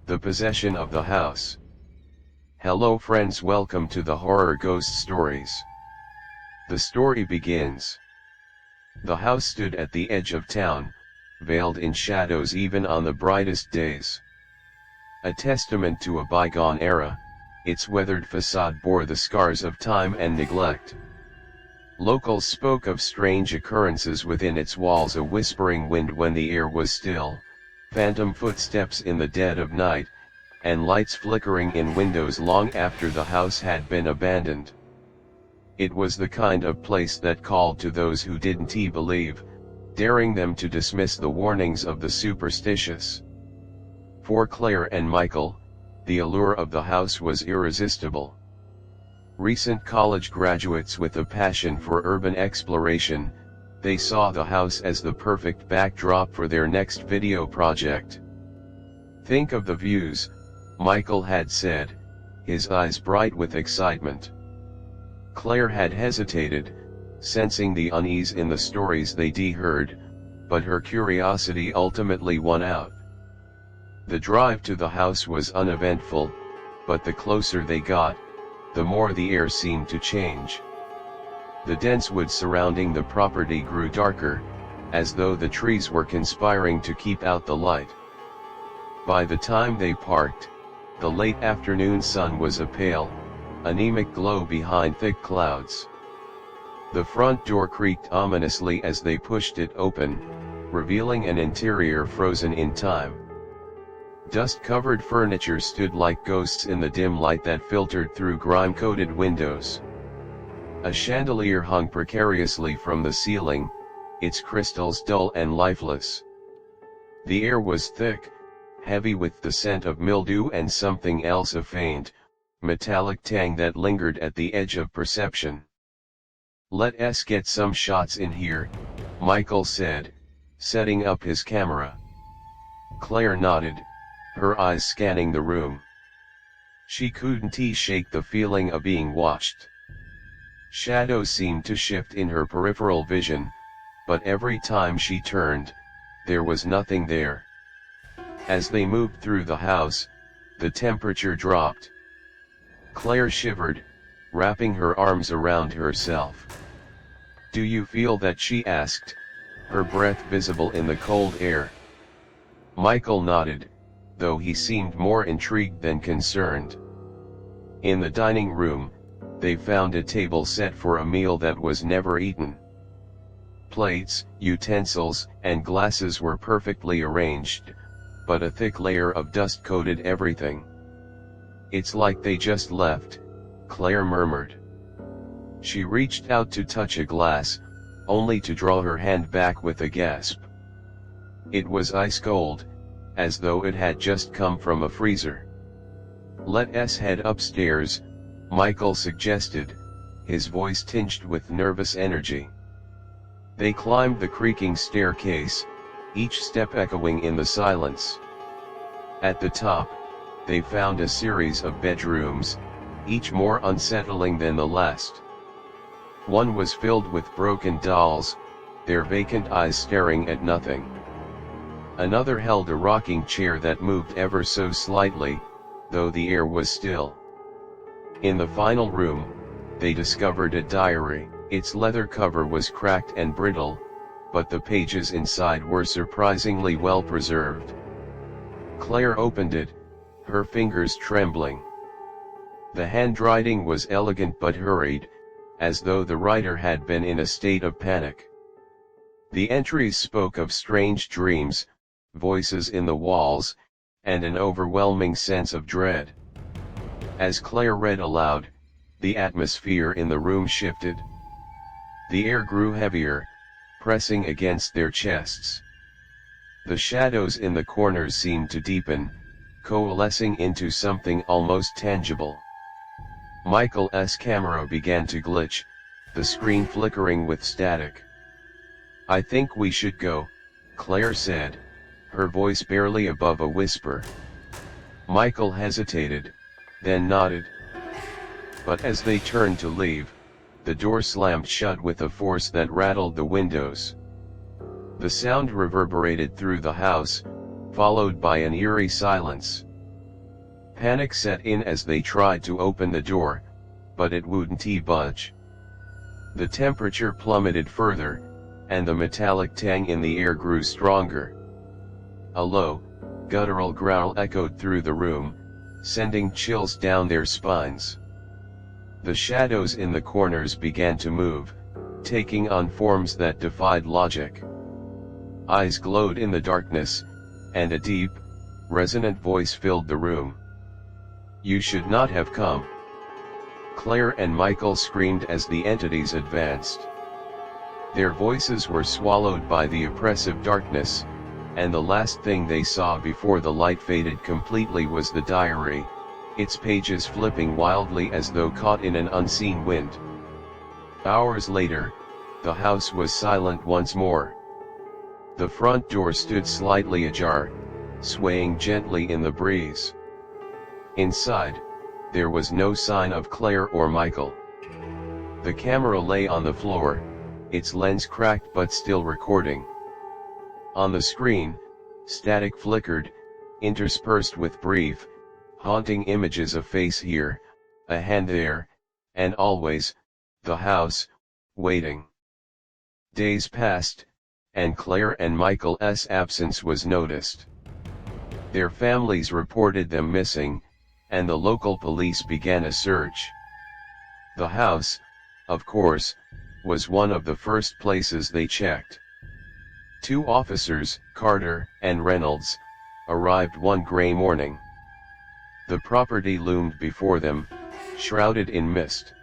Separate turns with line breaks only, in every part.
The possession of the house. Hello friends, welcome to the Horror Ghost Stories. The story begins. The house stood at the edge of town, veiled in shadows even on the brightest days. A testament to a bygone era, its weathered facade bore the scars of time and neglect. Locals spoke of strange occurrences within its walls, a whispering wind when the air was still, phantom footsteps in the dead of night, and lights flickering in windows long after the house had been abandoned. It was the kind of place that called to those who didn't believe, daring them to dismiss the warnings of the superstitious. For Claire and Michael, the allure of the house was irresistible. Recent college graduates with a passion for urban exploration, they saw the house as the perfect backdrop for their next video project. "Think of the views," Michael had said, his eyes bright with excitement. Claire had hesitated, sensing the unease in the stories they'd heard, but her curiosity ultimately won out. The drive to the house was uneventful, but the closer they got, the more the air seemed to change. The dense wood surrounding the property grew darker, as though the trees were conspiring to keep out the light. By the time they parked, the late afternoon sun was a pale, anemic glow behind thick clouds. The front door creaked ominously as they pushed it open, revealing an interior frozen in time. Dust-covered furniture stood like ghosts in the dim light that filtered through grime-coated windows. A chandelier hung precariously from the ceiling, its crystals dull and lifeless. The air was thick, heavy with the scent of mildew and something else, a faint, metallic tang that lingered at the edge of perception. "Let's get some shots in here," Michael said, setting up his camera. Claire nodded, her eyes scanning the room. She couldn't shake the feeling of being watched. Shadows seemed to shift in her peripheral vision, but every time she turned, there was nothing there. As they moved through the house, the temperature dropped. Claire shivered, wrapping her arms around herself. "Do you feel that?" she asked, her breath visible in the cold air. Michael nodded, though he seemed more intrigued than concerned. In the dining room, they found a table set for a meal that was never eaten. Plates, utensils, and glasses were perfectly arranged, but a thick layer of dust coated everything. "It's like they just left," Claire murmured. She reached out to touch a glass, only to draw her hand back with a gasp. It was ice cold, as though it had just come from a freezer. "Let's head upstairs," Michael suggested, his voice tinged with nervous energy. They climbed the creaking staircase, each step echoing in the silence. At the top, they found a series of bedrooms, each more unsettling than the last. One was filled with broken dolls, their vacant eyes staring at nothing. Another held a rocking chair that moved ever so slightly, though the air was still. In the final room, they discovered a diary. Its leather cover was cracked and brittle, but the pages inside were surprisingly well preserved. Claire opened it, her fingers trembling. The handwriting was elegant but hurried, as though the writer had been in a state of panic. The entries spoke of strange dreams, voices in the walls, and an overwhelming sense of dread. As Claire read aloud, the atmosphere in the room shifted. The air grew heavier, pressing against their chests. The shadows in the corners seemed to deepen, coalescing into something almost tangible. Michael's camera began to glitch, the screen flickering with static. "I think we should go," Claire said, her voice barely above a whisper. Michael hesitated, then nodded. But as they turned to leave, the door slammed shut with a force that rattled the windows. The sound reverberated through the house, followed by an eerie silence. Panic set in as they tried to open the door, but it wouldn't budge. The temperature plummeted further, and the metallic tang in the air grew stronger. A low, guttural growl echoed through the room, sending chills down their spines. The shadows in the corners began to move, taking on forms that defied logic. Eyes glowed in the darkness, and a deep, resonant voice filled the room. "You should not have come." Claire and Michael screamed as the entities advanced. Their voices were swallowed by the oppressive darkness, and the last thing they saw before the light faded completely was the diary, its pages flipping wildly as though caught in an unseen wind. Hours later, the house was silent once more. The front door stood slightly ajar, swaying gently in the breeze. Inside, there was no sign of Claire or Michael. The camera lay on the floor, its lens cracked but still recording. On the screen, static flickered, interspersed with brief, haunting images, a face here, a hand there, and always, the house, waiting. Days passed, and Claire and Michael's absence was noticed. Their families reported them missing, and the local police began a search. The house, of course, was one of the first places they checked. 2 officers, Carter and Reynolds, arrived one gray morning. The property loomed before them, shrouded in mist.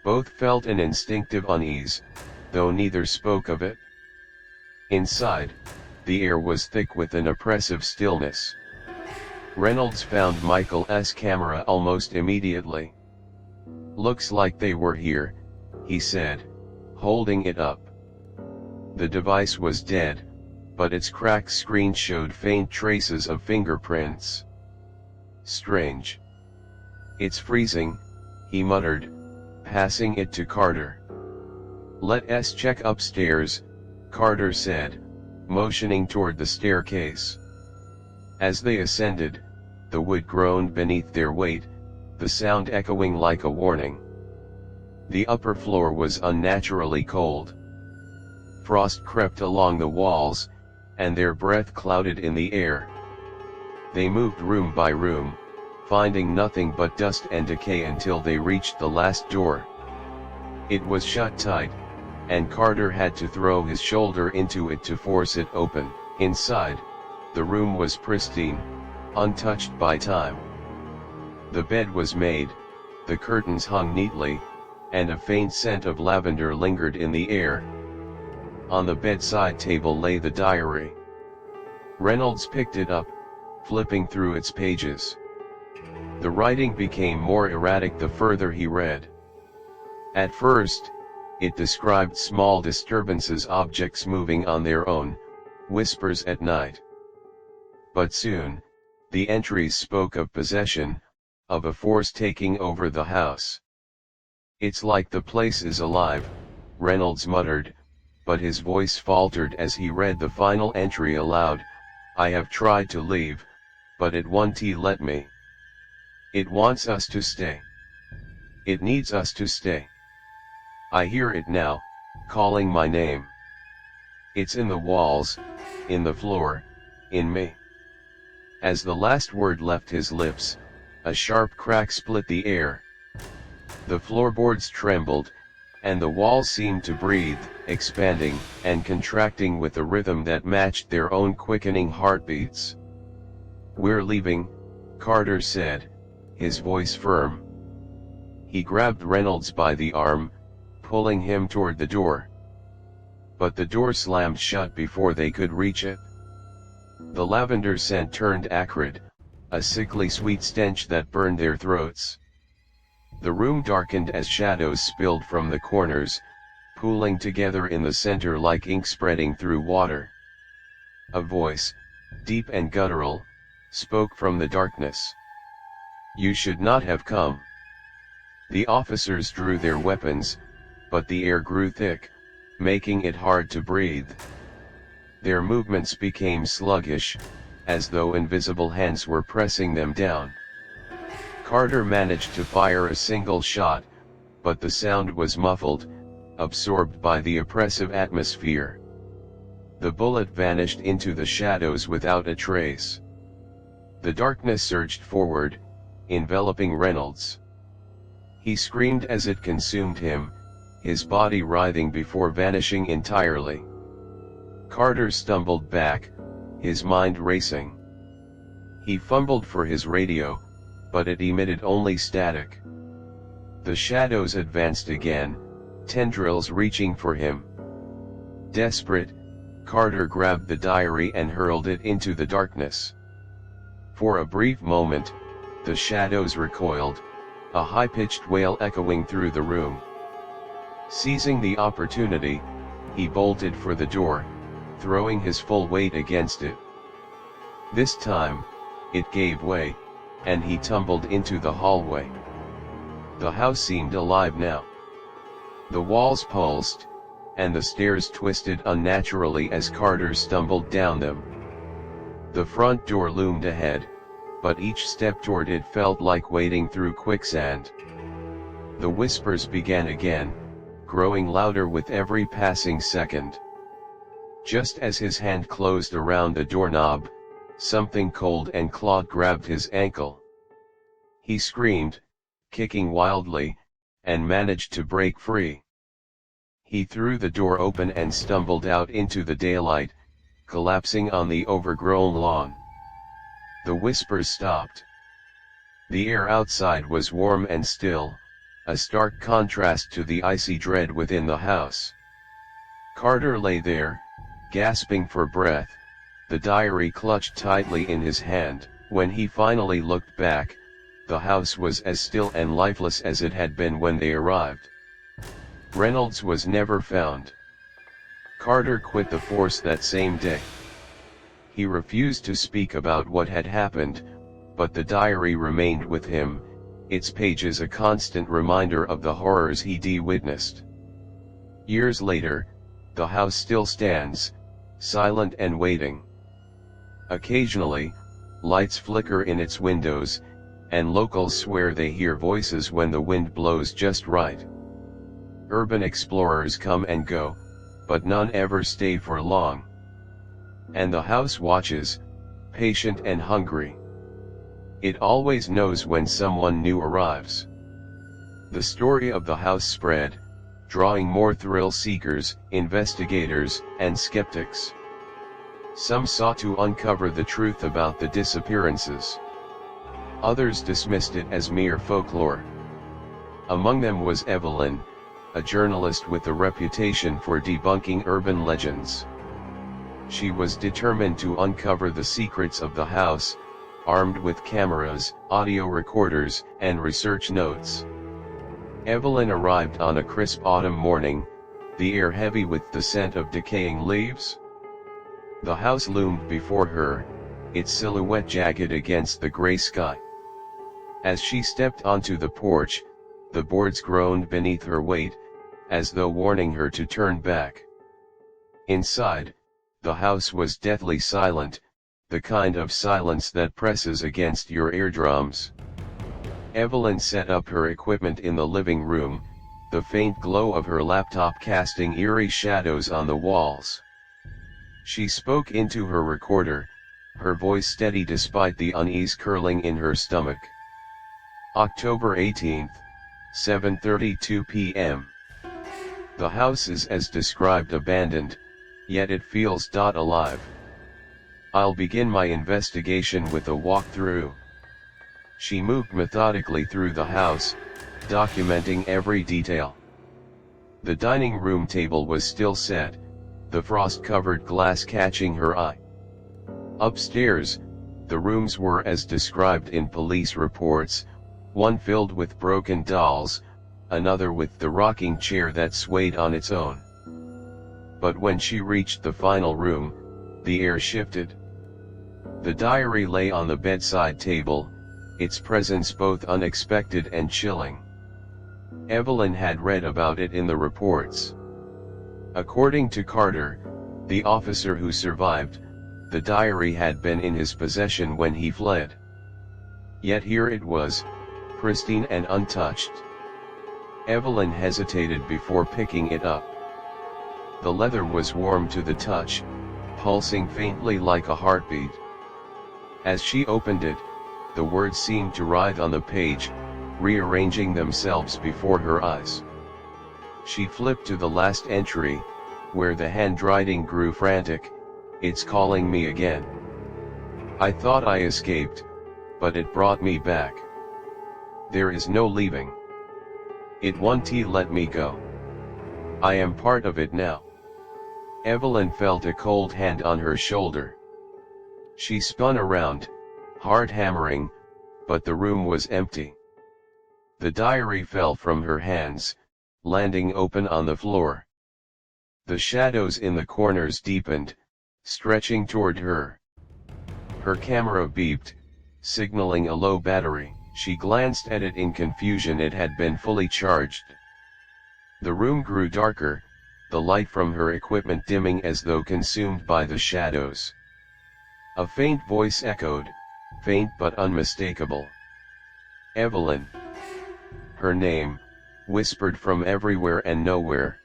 Both felt an instinctive unease, though neither spoke of it. Inside, the air was thick with an oppressive stillness. Reynolds found Michael's camera almost immediately. "Looks like they were here," he said, holding it up. The device was dead, but its cracked screen showed faint traces of fingerprints. "Strange. It's freezing," he muttered, passing it to Carter. "Let's check upstairs," Carter said, motioning toward the staircase. As they ascended, the wood groaned beneath their weight, the sound echoing like a warning. The upper floor was unnaturally cold. Frost crept along the walls, and their breath clouded in the air. They moved room by room, finding nothing but dust and decay until they reached the last door. It was shut tight, and Carter had to throw his shoulder into it to force it open. Inside, the room was pristine, untouched by time. The bed was made, the curtains hung neatly, and a faint scent of lavender lingered in the air. On the bedside table lay the diary. Reynolds picked it up, flipping through its pages. The writing became more erratic the further he read. At first, it described small disturbances, objects moving on their own, whispers at night. But soon, the entries spoke of possession, of a force taking over the house. "It's like the place is alive," Reynolds muttered, but his voice faltered as he read the final entry aloud. "I have tried to leave, but it won't let me. It wants us to stay. It needs us to stay. I hear it now, calling my name. It's in the walls, in the floor, in me." As the last word left his lips, a sharp crack split the air. The floorboards trembled, and the walls seemed to breathe, expanding and contracting with a rhythm that matched their own quickening heartbeats. "We're leaving," Carter said, his voice firm. He grabbed Reynolds by the arm, pulling him toward the door. But the door slammed shut before they could reach it. The lavender scent turned acrid, a sickly sweet stench that burned their throats. The room darkened as shadows spilled from the corners, pooling together in the center like ink spreading through water. A voice, deep and guttural, spoke from the darkness. "You should not have come." The officers drew their weapons, but the air grew thick, making it hard to breathe. Their movements became sluggish, as though invisible hands were pressing them down. Carter managed to fire a single shot, but the sound was muffled, absorbed by the oppressive atmosphere. The bullet vanished into the shadows without a trace. The darkness surged forward, enveloping Reynolds. He screamed as it consumed him, his body writhing before vanishing entirely. Carter stumbled back, his mind racing. He fumbled for his radio, but it emitted only static. The shadows advanced again, tendrils reaching for him. Desperate, Carter grabbed the diary and hurled it into the darkness. For a brief moment, the shadows recoiled, a high-pitched wail echoing through the room. Seizing the opportunity, he bolted for the door, throwing his full weight against it. This time, it gave way, and he tumbled into the hallway. The house seemed alive now. The walls pulsed, and the stairs twisted unnaturally as Carter stumbled down them. The front door loomed ahead, but each step toward it felt like wading through quicksand. The whispers began again, growing louder with every passing second. Just as his hand closed around the doorknob, something cold and clawed grabbed his ankle. He screamed, kicking wildly, and managed to break free. He threw the door open and stumbled out into the daylight, collapsing on the overgrown lawn. The whispers stopped. The air outside was warm and still, a stark contrast to the icy dread within the house. Carter lay there, gasping for breath, the diary clutched tightly in his hand. When he finally looked back, the house was as still and lifeless as it had been when they arrived. Reynolds was never found. Carter quit the force that same day. He refused to speak about what had happened, but the diary remained with him, its pages a constant reminder of the horrors he'd witnessed. Years later, the house still stands, silent and waiting. Occasionally, lights flicker in its windows, and locals swear they hear voices when the wind blows just right. Urban explorers come and go, but none ever stay for long. And the house watches, patient and hungry. It always knows when someone new arrives. The story of the house spread, drawing more thrill-seekers, investigators, and skeptics. Some sought to uncover the truth about the disappearances. Others dismissed it as mere folklore. Among them was Evelyn, a journalist with a reputation for debunking urban legends. She was determined to uncover the secrets of the house, armed with cameras, audio recorders, and research notes. Evelyn arrived on a crisp autumn morning, the air heavy with the scent of decaying leaves. The house loomed before her, its silhouette jagged against the gray sky. As she stepped onto the porch, the boards groaned beneath her weight, as though warning her to turn back. Inside, the house was deathly silent, the kind of silence that presses against your eardrums. Evelyn set up her equipment in the living room, the faint glow of her laptop casting eerie shadows on the walls. She spoke into her recorder, her voice steady despite the unease curling in her stomach. October 18th, 7:32 p.m. The house is as described abandoned, yet it feels alive. I'll begin my investigation with a walkthrough. She moved methodically through the house, documenting every detail. The dining room table was still set, the frost-covered glass catching her eye. Upstairs, the rooms were as described in police reports, one filled with broken dolls, another with the rocking chair that swayed on its own. But when she reached the final room, the air shifted. The diary lay on the bedside table, its presence both unexpected and chilling. Evelyn had read about it in the reports. According to Carter, the officer who survived, the diary had been in his possession when he fled. Yet here it was, pristine and untouched. Evelyn hesitated before picking it up. The leather was warm to the touch, pulsing faintly like a heartbeat. As she opened it, the words seemed to writhe on the page, rearranging themselves before her eyes. She flipped to the last entry, where the handwriting grew frantic. "It's calling me again. I thought I escaped, but it brought me back. There is no leaving. It won't let me go. I am part of it now." Evelyn felt a cold hand on her shoulder. She spun around, heart hammering, but the room was empty. The diary fell from her hands, landing open on the floor. The shadows in the corners deepened, stretching toward her. Her camera beeped, signaling a low battery. She glanced at it in confusion. It had been fully charged. The room grew darker, the light from her equipment dimming as though consumed by the shadows. A faint voice echoed, faint but unmistakable. "Evelyn." Her name, whispered from everywhere and nowhere.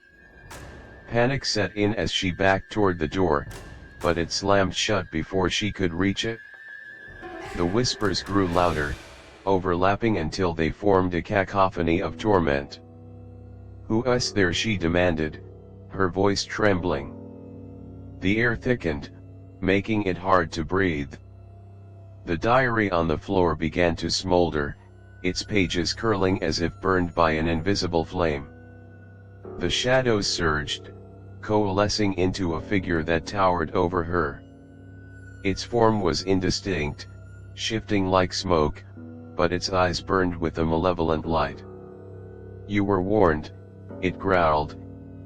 Panic set in as she backed toward the door, but it slammed shut before she could reach it. The whispers grew louder, overlapping until they formed a cacophony of torment. "Who is there?" she demanded, her voice trembling. The air thickened, making it hard to breathe. The diary on the floor began to smolder, its pages curling as if burned by an invisible flame. The shadows surged, coalescing into a figure that towered over her. Its form was indistinct, shifting like smoke, but its eyes burned with a malevolent light. "You were warned," it growled,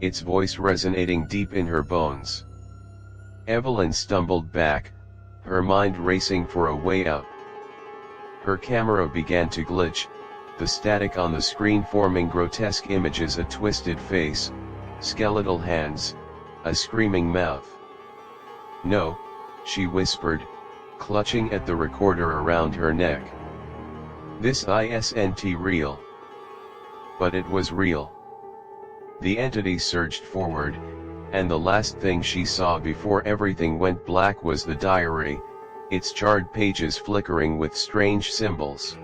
its voice resonating deep in her bones. Evelyn stumbled back, her mind racing for a way out. Her camera began to glitch, the static on the screen forming grotesque images: a twisted face, skeletal hands, a screaming mouth. "No," she whispered, clutching at the recorder around her neck. "This isn't real." But it was real. The entity surged forward, and the last thing she saw before everything went black was the diary, its charred pages flickering with strange symbols.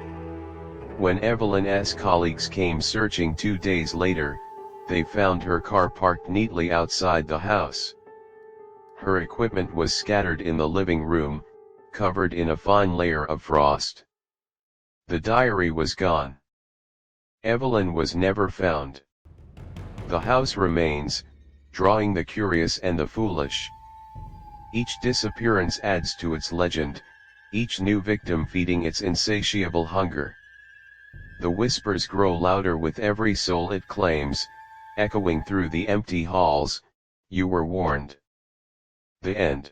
When Evelyn's colleagues came searching 2 days later, they found her car parked neatly outside the house. Her equipment was scattered in the living room, covered in a fine layer of frost. The diary was gone. Evelyn was never found. The house remains, drawing the curious and the foolish. Each disappearance adds to its legend, each new victim feeding its insatiable hunger. The whispers grow louder with every soul it claims, echoing through the empty halls. "You were warned." The end.